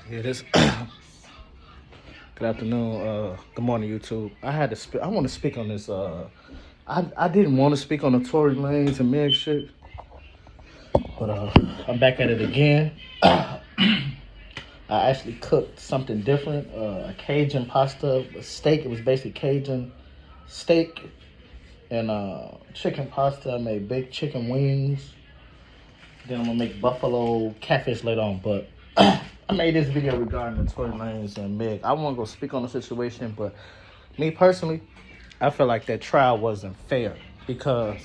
Yeah, this. Good afternoon. Good morning, YouTube. I want to speak on this. I didn't want to speak on the Tory Lanez and Meg shit, but I'm back at it again. I actually cooked something different. A Cajun pasta steak. It was basically Cajun steak and chicken pasta. I made baked chicken wings. Then I'm gonna make buffalo catfish later on, but. I made this video regarding the Tory Lanez and Meg. I want to go speak on the situation, but me personally, I feel like that trial wasn't fair because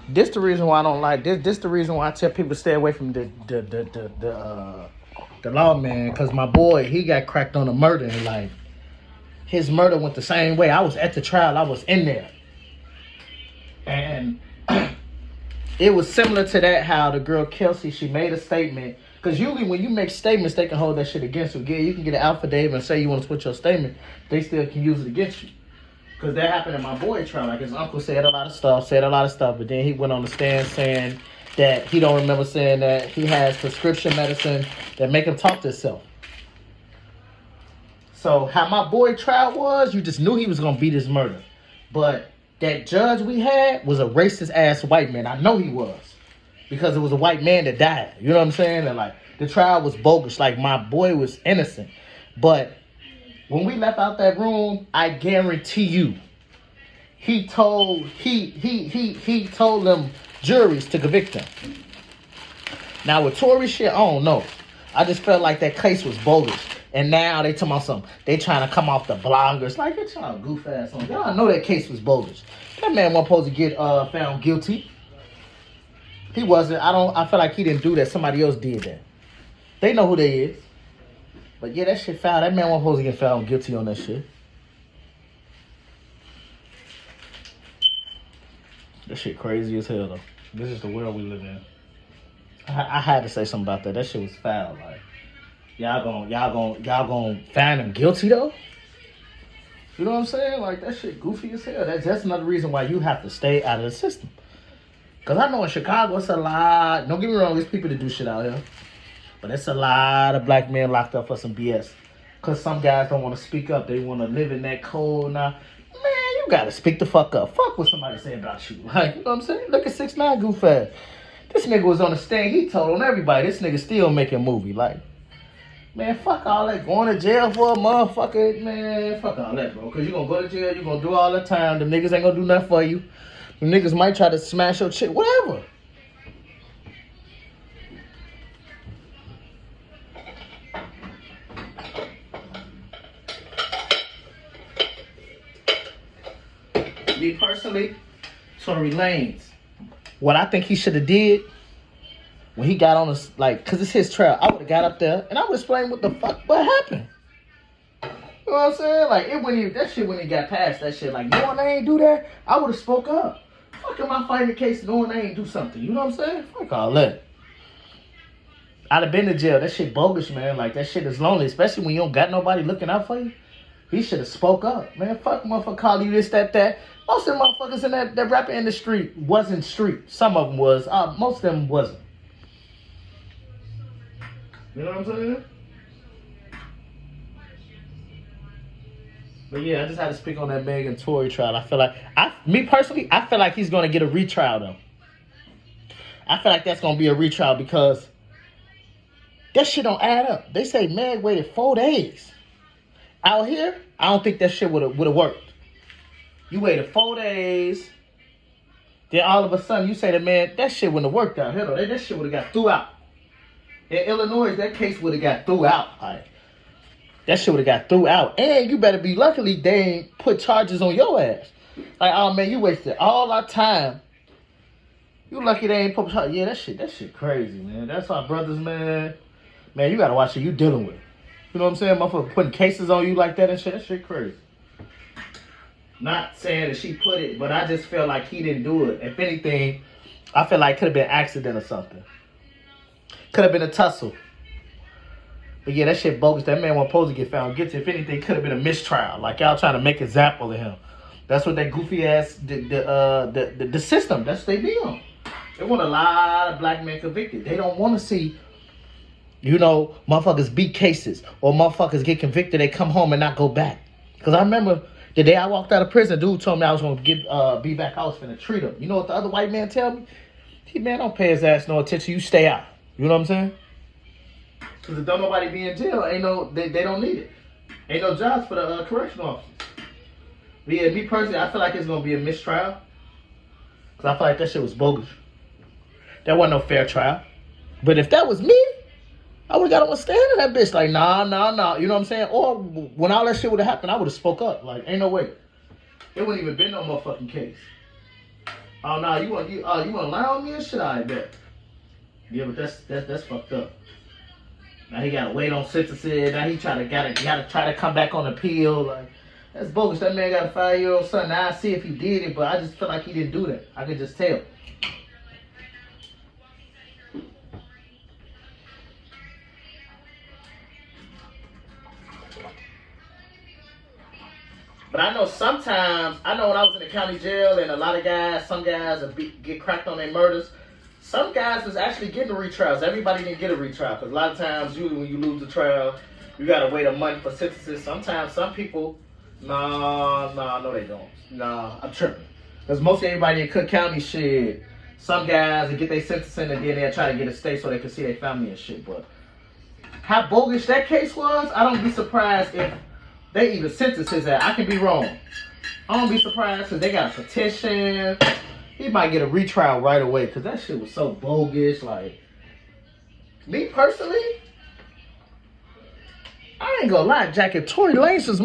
this the reason why I don't like this. This the reason why I tell people to stay away from the lawman, because my boy, he got cracked on a murder, and like his murder went the same way. I was at the trial. I was in there, and it was similar to that, how the girl Kelsey, she made a statement. Because usually when you make statements, they can hold that shit against you. Yeah, you can get an affidavit and say you want to switch your statement. They still can use it against you. Because that happened in my boy trial. Like his uncle said a lot of stuff, but then he went on the stand saying that he don't remember saying that he has prescription medicine that make him talk to himself. So how my boy trial was, you just knew he was going to beat his murder. But that judge we had was a racist ass white man. I know he was, because it was a white man that died. You know what I'm saying? And like the trial was bogus. Like my boy was innocent. But when we left out that room, I guarantee you, he told them juries to convict him. Now with Tory shit, I don't know. I just felt like that case was bogus. And now they talking about something. They trying to come off the bloggers. Like, get y'all goof ass on. Y'all know that case was bogus. That man wasn't supposed to get found guilty. He wasn't. I feel like he didn't do that. Somebody else did that. They know who they is. But yeah, that shit foul. That man wasn't supposed to get found guilty on that shit. That shit crazy as hell though. This is the world we live in. I had to say something about that. That shit was foul. Like, y'all gonna find him guilty though? You know what I'm saying? Like, that shit goofy as hell. That's another reason why you have to stay out of the system. Cause I know in Chicago it's a lot. Don't get me wrong, there's people that do shit out here, but it's a lot of black men locked up for some BS. Cause some guys don't want to speak up. They want to live in that code now. Man, you gotta speak the fuck up. Fuck what somebody say about you. Like, you know what I'm saying? Look at 6ix9ine goof ass. This nigga was on the stand. He told on everybody. This nigga still making a movie. Like, man, fuck all that. Going to jail for a motherfucker. Man, fuck all that, bro. Because you going to go to jail. You going to do all the time. The niggas ain't going to do nothing for you. The niggas might try to smash your chick. Whatever. Me personally, Tory Lanez. What I think he should have did when he got on this, like, cause it's his trial, I would have got up there and I would explain what happened. You know what I'm saying? Like, that shit when he got past that shit, like, knowing I ain't do that, I would have spoke up. Fuck am I fighting the case knowing I ain't do something? You know what I'm saying? Fuck all that. I'd have been to jail. That shit bogus, man. Like, that shit is lonely, especially when you don't got nobody looking out for you. He should have spoke up, man. Fuck motherfucker call you this, that. Most of them motherfuckers in that rapper industry wasn't street. Some of them was. Most of them wasn't. You know what I'm saying? But yeah, I just had to speak on that Meg and Tory trial. I feel like, me personally, I feel like he's going to get a retrial though. I feel like that's going to be a retrial because that shit don't add up. They say Meg waited 4 days. Out here, I don't think that shit would have worked. You waited 4 days. Then all of a sudden you say to man, that shit wouldn't have worked out here though. That shit would have got threw out. In Illinois, that case would have got threw out. Like, that shit would have got threw out. And you better be luckily they ain't put charges on your ass. Like, oh man, you wasted all our time. You lucky they ain't put charges. Yeah, that shit crazy, man. That's our brothers, man. Man, you gotta watch who you dealing with. You know what I'm saying? Motherfucker putting cases on you like that and shit. That shit crazy. Not saying that she put it, but I just feel like he didn't do it. If anything, I feel like it could have been an accident or something. Could have been a tussle. But yeah, that shit bogus. That man wasn't supposed to get found guilty. If anything, could have been a mistrial. Like y'all trying to make an example of him. That's what that goofy ass the system. That's what they be on. They want a lot of black men convicted. They don't want to see You know, motherfuckers beat cases or motherfuckers get convicted, they come home and not go back. Because I remember the day I walked out of prison, dude told me I was going to be back. I was finna treat him. You know what the other white man tell me? He, man, don't pay his ass no attention. You stay out. You know what I'm saying? Because if don't nobody be in jail, they don't need it. Ain't no jobs for the correctional officers. But yeah, me personally, I feel like it's going to be a mistrial. Because I feel like that shit was bogus. That wasn't no fair trial. But if that was me, I would have got on the stand in that bitch like, nah. You know what I'm saying? Or when all that shit would have happened, I would have spoke up. Like, ain't no way. It wouldn't even been no motherfucking case. Oh, nah, you want to lie on me and shit? I bet. Yeah, but that's fucked up. Now he gotta wait on sentencing. Now he gotta try to come back on appeal. Like, that's bogus. That man got a 5-year-old son. Now I see if he did it, but I just feel like he didn't do that. I could just tell. But I know sometimes, when I was in the county jail and a lot of some guys get cracked on their murders. Some guys was actually getting retrials. Everybody didn't get a retrial because a lot of times, usually when you lose the trial, you gotta wait a month for sentences. Sometimes some people, no they don't. Nah, I'm tripping. Because most everybody in Cook County shit, some guys they get their sentencing and then they'll try to get a stay so they can see their family and shit. But how bogus that case was, I don't be surprised if they even sentence his ass. I can be wrong. I don't be surprised because they got a petition. He might get a retrial right away because that shit was so bogus. Like, me personally, I ain't gonna lie, Jack. If Tory Lanez was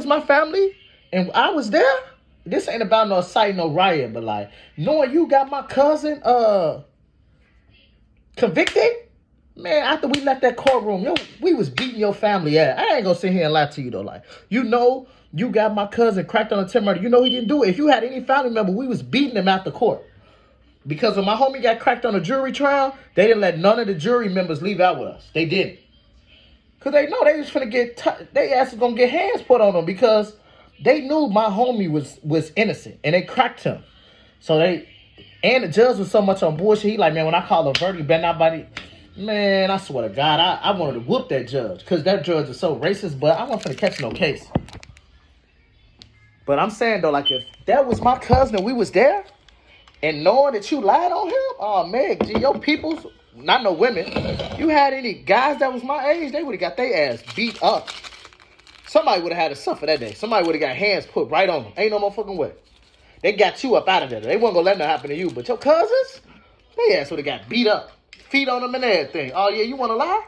my family and I was there, this ain't about no site, no riot, but like, knowing you got my cousin convicted, man, after we left that courtroom, we was beating your family ass. I ain't gonna sit here and lie to you though. Like, you know, you got my cousin cracked on a 10 murder. You know he didn't do it. If you had any family member, we was beating him after court. Because when my homie got cracked on a jury trial, they didn't let none of the jury members leave out with us. They didn't. Because they know they was finna they ass was gonna get hands put on them because they knew my homie was innocent and they cracked him. So and the judge was so much on bullshit. He like, man, when I call a verdict, better not body. Man, I swear to God, I wanted to whoop that judge because that judge is so racist, but I wasn't finna catch no case. But I'm saying, though, like, if that was my cousin and we was there, and knowing that you lied on him, oh, man, gee, your peoples, not no women, you had any guys that was my age, they would have got their ass beat up. Somebody would have had to suffer that day. Somebody would have got hands put right on them. Ain't no motherfucking way. They got you up out of there. They wasn't going to let that happen to you. But your cousins, their ass would have got beat up. Feet on them and everything. Oh, yeah, you want to lie?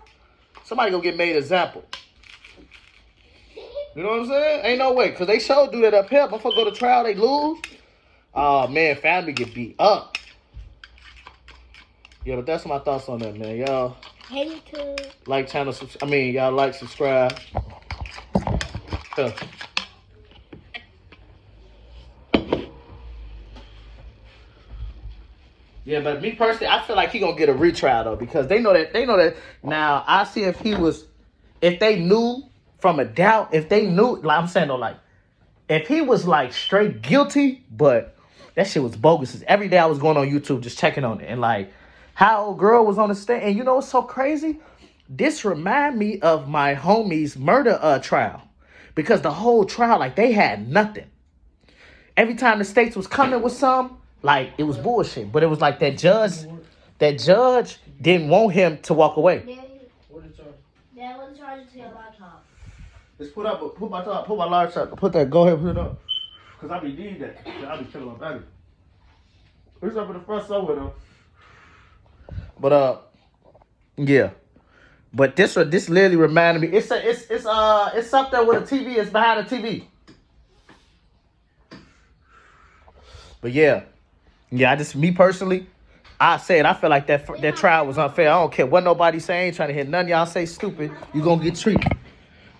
Somebody gonna get made an example. You know what I'm saying? Ain't no way. Because they sure do that up here. Motherfucker go to trial, they lose. Oh, man, family get beat up. Yeah, but that's my thoughts on that, man. Y'all like channel, y'all like, subscribe. Yeah. Yeah, but me personally, I feel like he gonna get a retrial though because they know that. Now I see if they knew from a doubt, if they knew, like I'm saying though, like if he was like straight guilty, but that shit was bogus. Every day I was going on YouTube just checking on it and like how old girl was on the stand, and you know what's so crazy? This remind me of my homie's murder trial because the whole trial, like they had nothing. Every time the states was coming with some. Like, it was bullshit. But it was like that judge didn't want him to walk away. Daddy, what the charger to your laptop? Just put my laptop. Put that, go ahead, put it up. Because I be needing that. I be killing my baby. It's up in the front somewhere, though. But, yeah. But this literally reminded me. It's up there with a TV. It's behind the TV. But, yeah. Yeah, me personally, I feel like that trial was unfair. I don't care what nobody say. I ain't trying to hear none of y'all say stupid. You gonna get treated.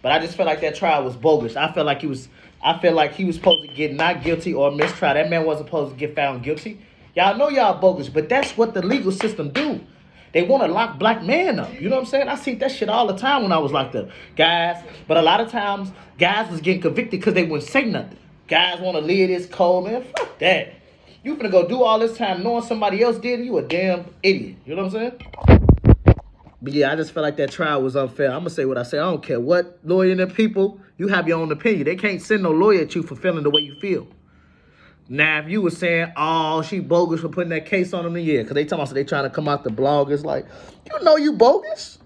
But I just feel like that trial was bogus. I feel like he was supposed to get not guilty or mistrial. That man wasn't supposed to get found guilty. Y'all know y'all bogus, but that's what the legal system do. They want to lock black men up. You know what I'm saying? I see that shit all the time when I was locked up. Guys, but a lot of times, guys was getting convicted because they wouldn't say nothing. Guys want to live this cold, man. Fuck that. You finna go do all this time knowing somebody else did it, you a damn idiot. You know what I'm saying? But yeah, I just feel like that trial was unfair. I'm gonna say what I say. I don't care what lawyer and the people. You have your own opinion. They can't send no lawyer at you for feeling the way you feel. Now, if you were saying, "Oh, she bogus for putting that case on them," then yeah, because they talking about they trying to come out the bloggers like, you know, you bogus.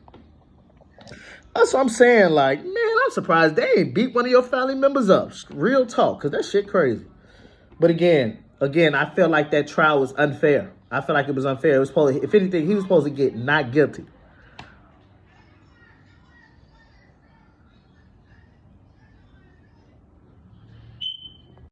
That's what I'm saying. Like, man, I'm surprised they ain't beat one of your family members up. Real talk, because that shit crazy. But again, I feel like that trial was unfair. I feel like it was unfair. It was supposed, if anything, he was supposed to get not guilty.